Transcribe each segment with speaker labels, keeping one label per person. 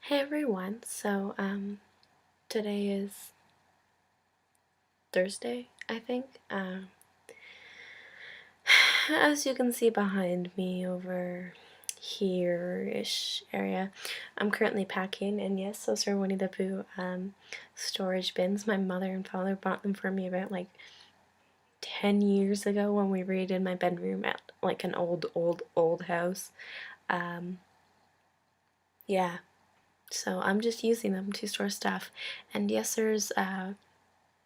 Speaker 1: Hey everyone, today is Thursday, I think. As you can see behind me over here-ish area, I'm currently packing, and yes, those are Winnie the Pooh storage bins. My mother and father bought them for me about like 10 years ago when we redid my bedroom at like an old house. Yeah, so I'm just using them to store stuff. And yes, there's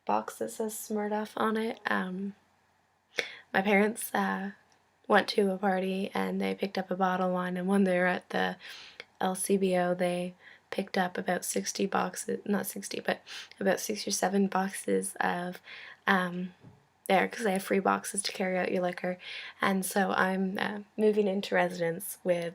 Speaker 1: box that says Smurdoff on it. My parents went to a party and they picked up a bottle of wine, and when they were at the LCBO, they picked up about 60 boxes, not 60, but about 6 or 7 boxes of there, because they have free boxes to carry out your liquor. And so I'm moving into residence with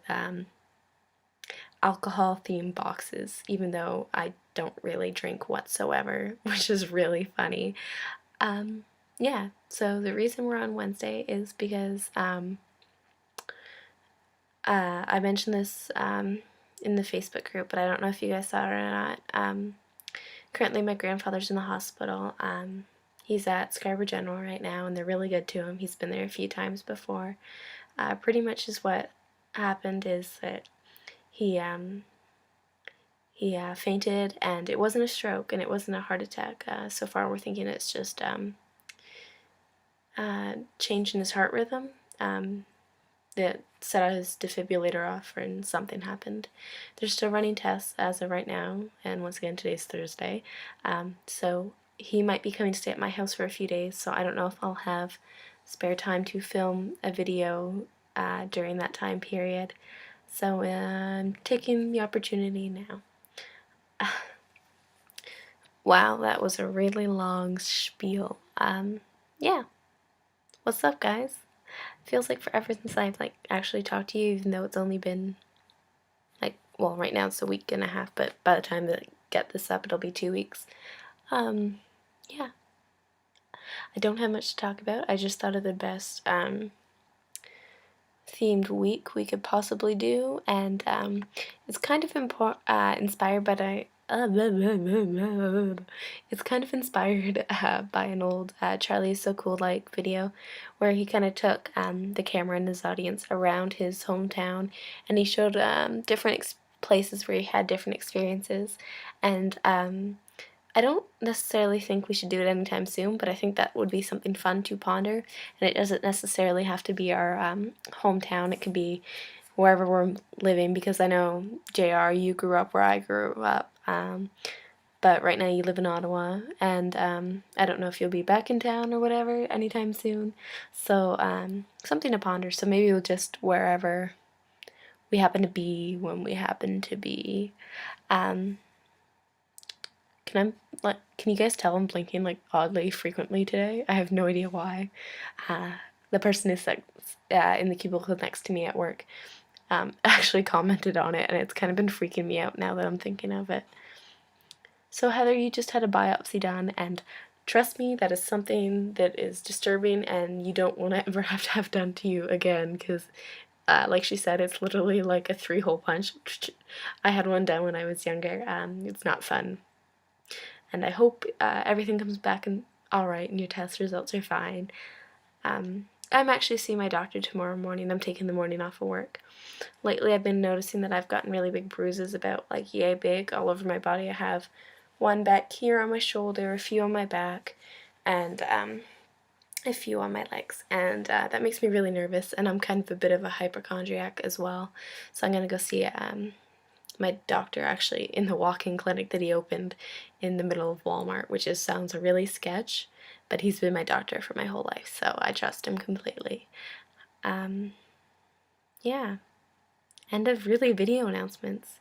Speaker 1: alcohol themed boxes, even though I don't really drink whatsoever, which is really funny. Yeah, so the reason we're on Wednesday is because I mentioned this in the Facebook group, but I don't know if you guys saw it or not. Currently my grandfather's in the hospital. He's at Scarborough General right now, and they're really good to him. He's been there a few times before. Pretty much is what happened is that he fainted, and it wasn't a stroke and it wasn't a heart attack. So far we're thinking it's just change in his heart rhythm that set his defibrillator off and something happened. They're still running tests as of right now, and once again today's Thursday, so he might be coming to stay at my house for a few days, so I don't know if I'll have spare time to film a video during that time period. So I'm taking the opportunity now. Wow, that was a really long spiel. Yeah. What's up, guys? Feels like forever since I've like actually talked to you, even though it's only been like, well, right now it's a week and a half, but by the time that I get this up, it'll be 2 weeks. Yeah. I don't have much to talk about. I just thought of the best themed week we could possibly do, and it's kind of inspired by it's kind of inspired by an old Charlie is So Cool like video, where he kind of took the camera and his audience around his hometown, and he showed different places where he had different experiences, and I don't necessarily think we should do it anytime soon, but I think that would be something fun to ponder, and it doesn't necessarily have to be our hometown. It could be wherever we're living, because I know, JR, you grew up where I grew up, but right now you live in Ottawa, and I don't know if you'll be back in town or whatever anytime soon, so something to ponder. So maybe we'll just wherever we happen to be when we happen to be. Can you guys tell I'm blinking like oddly frequently today? I have no idea why. The person who's in the cubicle next to me at work actually commented on it, and it's kind of been freaking me out now that I'm thinking of it. So Heather, you just had a biopsy done, and trust me, that is something that is disturbing and you don't want to ever have to have done to you again, because like she said, it's literally like a 3-hole punch. I had one done when I was younger. It's not fun. And I hope everything comes back and alright and your test results are fine. I'm actually seeing my doctor tomorrow morning. I'm taking the morning off of work. Lately I've been noticing that I've gotten really big bruises, about like yay big, all over my body. I have one back here on my shoulder, a few on my back, and a few on my legs, and that makes me really nervous, and I'm kind of a bit of a hypochondriac as well, so I'm gonna go see my doctor actually in the walk-in clinic that he opened in the middle of Walmart, which sounds really sketch, but he's been my doctor for my whole life, so I trust him completely. Yeah. End of really video announcements.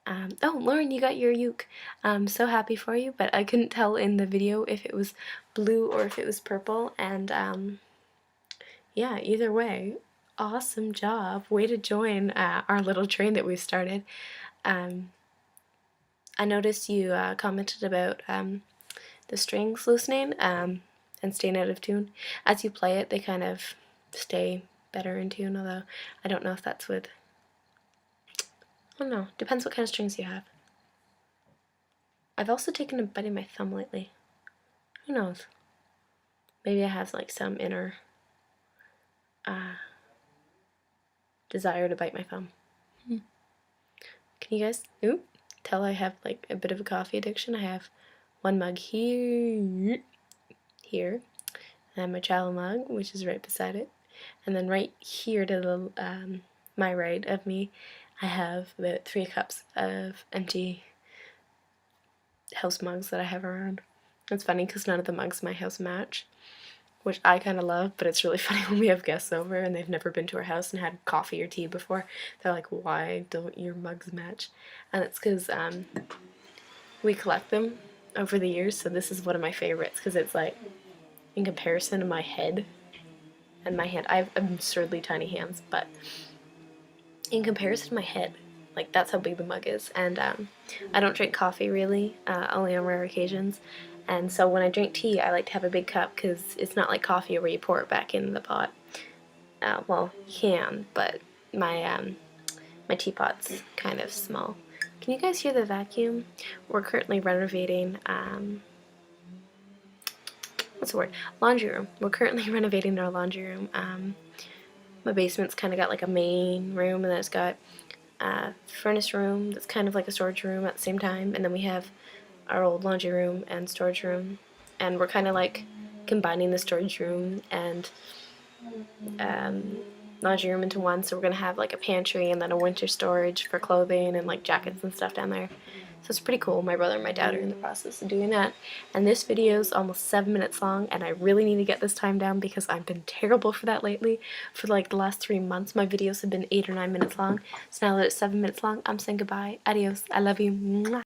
Speaker 1: Oh, Lauren, you got your uke. I'm so happy for you, but I couldn't tell in the video if it was blue or if it was purple, and yeah, either way, awesome job. Way to join our little train that we've started. I noticed you commented about the strings loosening and staying out of tune. As you play it, they kind of stay better in tune, although I don't know if that's with I don't know. Depends what kind of strings you have. I've also taken a bite of my thumb lately. Who knows? Maybe I have like some inner desire to bite my thumb. Can you guys tell I have like a bit of a coffee addiction? I have one mug here, and my travel mug, which is right beside it, and then right here to the my right of me, I have about 3 cups of empty house mugs that I have around. It's funny because none of the mugs in my house match, which I kind of love, but it's really funny when we have guests over and they've never been to our house and had coffee or tea before. They're like, why don't your mugs match? And it's because we collect them over the years, so this is one of my favorites because it's like, in comparison to my head and my hand, I have absurdly tiny hands, but in comparison to my head, like that's how big the mug is. And I don't drink coffee really, only on rare occasions. And so when I drink tea, I like to have a big cup because it's not like coffee where you pour it back in the pot. Well, you can, but my teapot's kind of small. Can you guys hear the vacuum? We're currently renovating, what's the word? Laundry room. We're currently renovating our laundry room. My basement's kind of got like a main room, and then it's got a furnace room that's kind of like a storage room at the same time, and then we have our old laundry room and storage room, and we're kind of like combining the storage room and laundry room into one, so we're gonna have like a pantry and then a winter storage for clothing and like jackets and stuff down there. So it's pretty cool. My brother and my dad are in the process of doing that. And this video is almost 7 minutes long, and I really need to get this time down because I've been terrible for that lately. For like the last 3 months, my videos have been 8 or 9 minutes long. So now that it's 7 minutes long, I'm saying goodbye. Adios. I love you. Mwah.